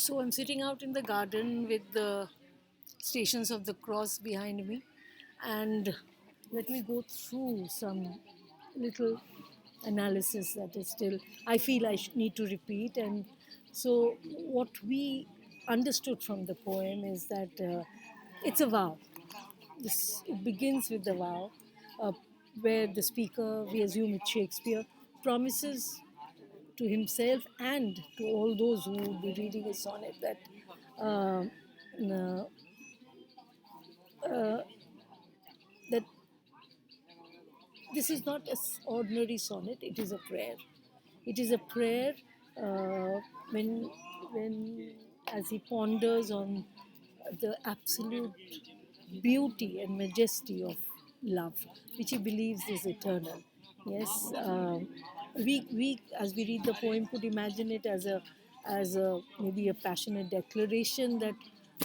So I'm sitting out in the garden with the Stations of the Cross behind me, and let me go through some little analysis that is still, I feel I need to repeat. And so, what we understood from the poem is that it's a vow. It begins with the vow, uh, where the speaker, we assume it's Shakespeare, promises to himself and to all those who will be reading his sonnet that uh, uh, uh, that this is not an ordinary sonnet, it is a prayer. It is a prayer when, when, as he ponders on the absolute beauty and majesty of love, which he believes is eternal. Yes, we as we read the poem could imagine it as a maybe a passionate declaration that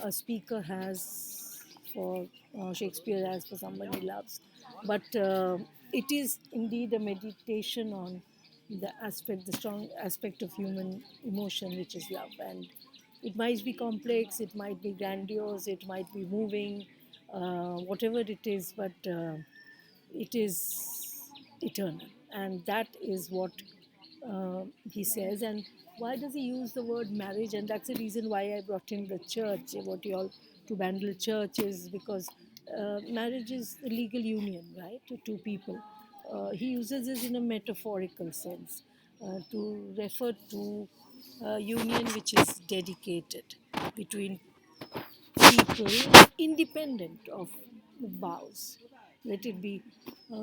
a speaker has for Shakespeare has for someone he loves, but it is indeed a meditation on the strong aspect of human emotion, which is love. And it might be complex, it might be grandiose, it might be moving, whatever it is, but it is eternal. And that is what he says. And why does he use the word marriage? And that's the reason why I brought in the church, what you all to Bandel Church is because marriage is the legal union, right, to two people. He uses this in a metaphorical sense to refer to a union which is dedicated between people independent of the vows. Let it be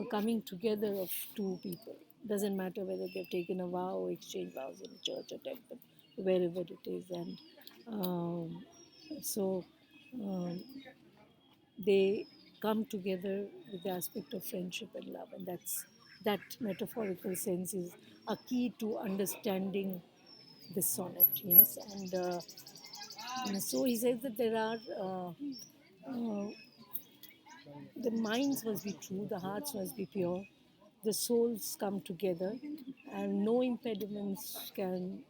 coming together of two people. Doesn't matter whether they've taken a vow or exchanged vows in a church or temple, wherever it is. And so um, they come together with the aspect of friendship and love. And that metaphorical sense is a key to understanding this sonnet. Yes, and so he says that there are the minds must be true, the hearts must be pure, the souls come together, and no impediments can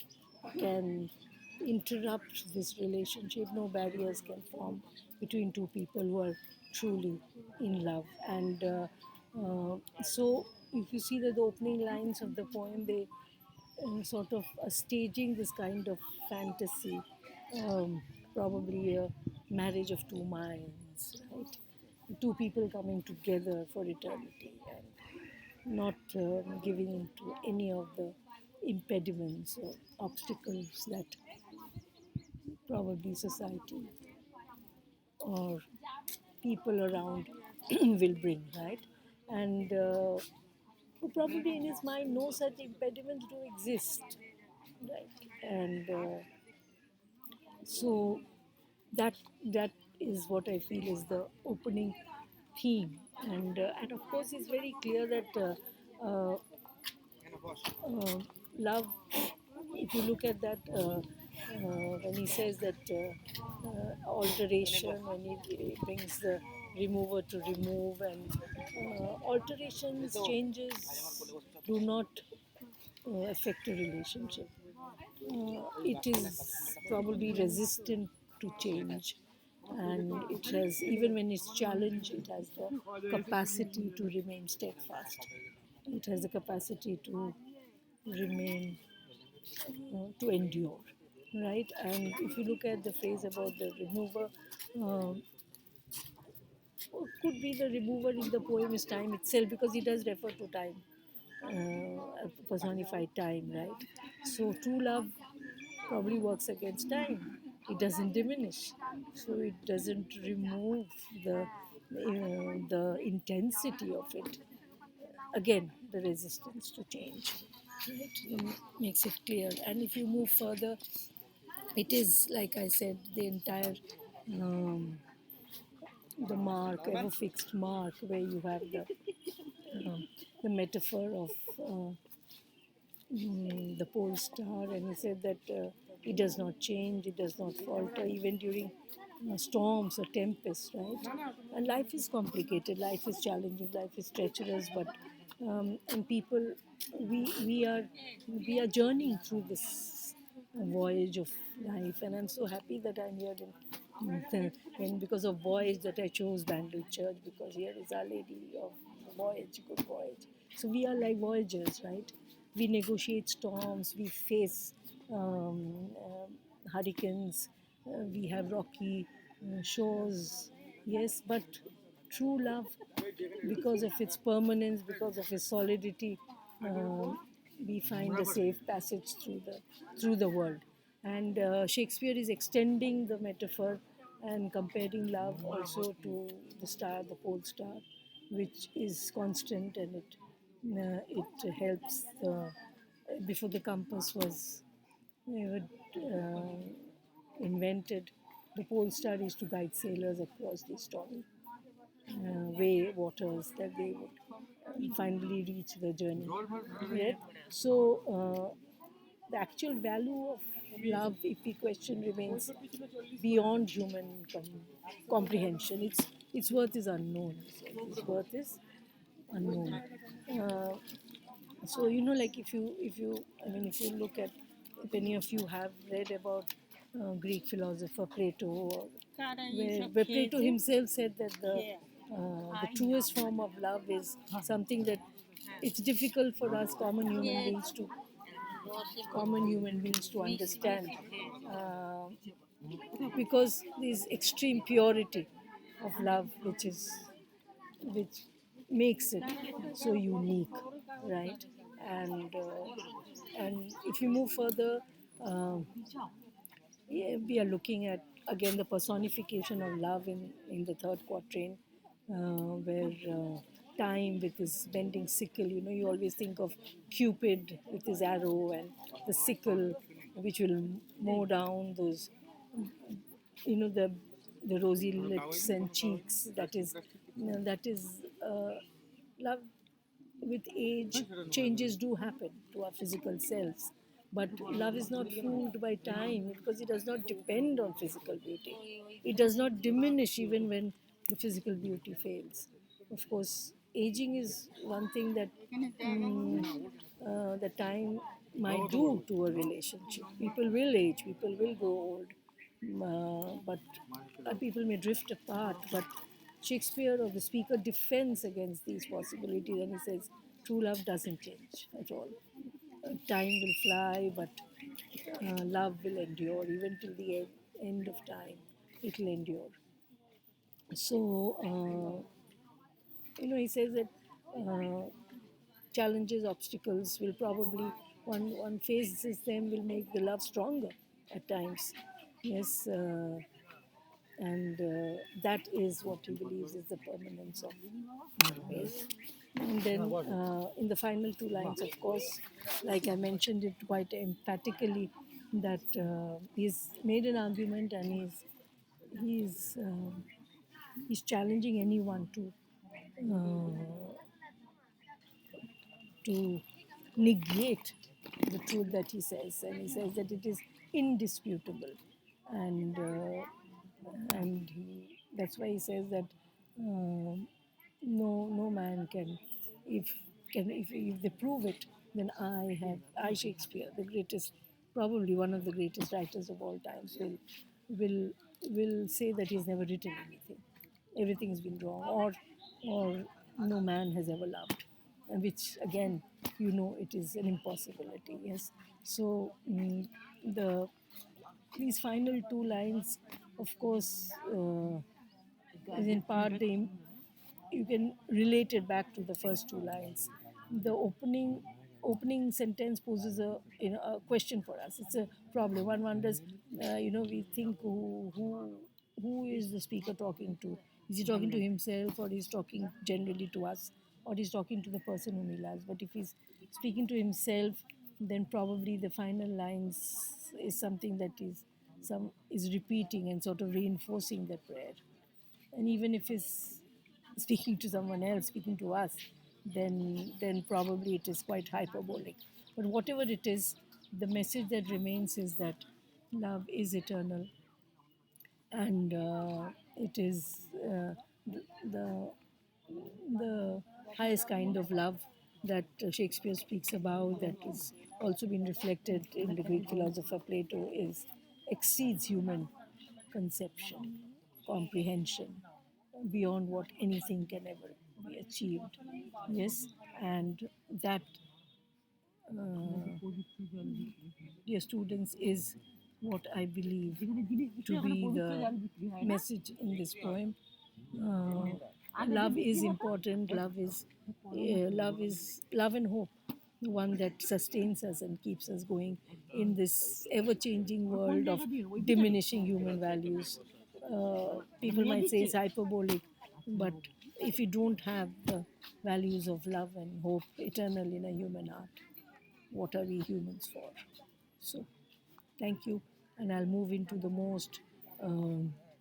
interrupt this relationship. No barriers can form between two people who are truly in love. And so, if you see that the opening lines of the poem, they sort of staging this kind of fantasy, probably a marriage of two minds, right? Two people coming together for eternity and not giving in to any of the impediments or obstacles that probably society or people around will bring, right? And probably in his mind, no such impediments do exist, right? And so that that is what I feel is the opening theme, and of course it's very clear that love. If you look at that, when he says that alteration, when he brings the remover to remove, and alterations, changes do not affect a relationship. It is probably resistant to change, and it has, even when it's challenged, it has the capacity to remain steadfast. It has the capacity to remain, to endure, right? And if you look at the phrase about the remover, um, could be the remover in the poem is time itself, because he does refer to time, personified time, right? So true love probably works against time. It doesn't diminish, so it doesn't remove the intensity of it. Again, the resistance to change, right? Makes it clear. And if you move further, it is like I said, the entire um, the mark, ever fixed mark, where you have the metaphor of the pole star, and he said that it does not change, it does not falter, even during storms or tempests, right? And life is complicated, life is challenging, life is treacherous, but and people, we are we are journeying through this voyage of life. And I'm so happy that I'm here and because of voyage that I chose Bangalore Church, because here is Our Lady of Voyage, good voyage. So we are like voyagers, right? We negotiate storms, we face hurricanes, we have rocky shores, yes, but true love, because of its permanence, because of its solidity, we find a safe passage through the world. And Shakespeare is extending the metaphor and comparing love also to the star, the pole star, which is constant, and it helps the before the compass was invented. The pole star used to guide sailors across the stormy way waters that they would finally reach the journey. Right? So the actual value of love, if the question remains beyond human comprehension, its worth is unknown. So its worth is unknown. Uh, so like if you look at, if any of you have read about Greek philosopher Plato, where Plato himself said that the truest form of love is something that it's difficult for us common human beings to understand, uh, because this extreme purity of love, which makes it so unique, right? And if you move further, um, yeah, we are looking at again the personification of love in the third quatrain, where time with his bending sickle. You always think of Cupid with his arrow and the sickle, which will mow down those, the rosy lips and cheeks. That is love. With age, changes do happen to our physical selves, but love is not fooled by time, because it does not depend on physical beauty. It does not diminish even when the physical beauty fails. Of course, aging is one thing that the time might do to a relationship. People will age, people will grow old, but people may drift apart. But Shakespeare, or the speaker, defends against these possibilities, and he says true love doesn't change at all. Time will fly, but love will endure even till the end of time. It will endure. So, he says that challenges, obstacles will probably, one faces them, will make the love stronger at times. Yes, and that is what he believes is the permanence of faith. And then in the final two lines, of course, like I mentioned it quite emphatically, that he's made an argument, and he's challenging anyone uh, to negate the truth that he says, and he says that it is indisputable, and that's why he says that no man can, if they prove it, then I Shakespeare, the greatest, probably one of the greatest writers of all times, will will say that he's never written anything. Everything's been wrong, or no man has ever loved, and which again, it is an impossibility. Yes, so the these final two lines, of course, is in part you can relate it back to the first two lines. The opening sentence poses a question for us. It's a problem. One wonders, we think who is the speaker talking to? Is he talking to himself, or he's talking generally to us, or he's talking to the person whom he loves? But if he's speaking to himself, then probably the final lines is something that is repeating and sort of reinforcing the prayer. And even if he's speaking to someone else, speaking to us, then probably it is quite hyperbolic. But whatever it is, the message that remains is that love is eternal, and it is the the highest kind of love that Shakespeare speaks about, that is also been reflected in the Greek philosopher Plato is exceeds human conception, comprehension, beyond what anything can ever be achieved. Yes, and that, dear students, is what I believe to be the message in this poem. Love is important. Love and hope, the one that sustains us and keeps us going in this ever-changing world of diminishing human values. People might say it's hyperbolic, but if you don't have the values of love and hope eternal in a human heart, what are we humans for? So, thank you, and I'll move into the most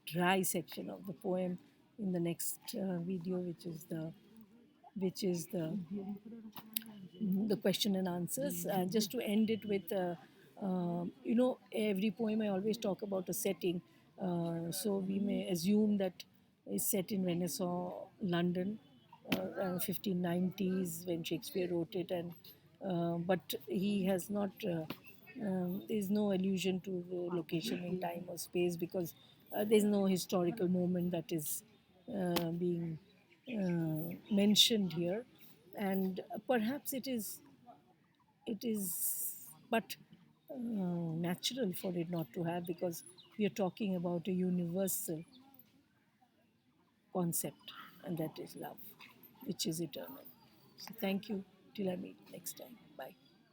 dry section of the poem in the next video, which is the question and answers. Just to end it with, every poem I always talk about a setting. So we may assume that it's set in Renaissance London, 1590s when Shakespeare wrote it, and but he has not. There's no allusion to the location in time or space because there's no historical moment that is being mentioned here, and perhaps it is but natural for it not to have, because we are talking about a universal concept, and that is love, which is eternal. So thank you till I meet next time.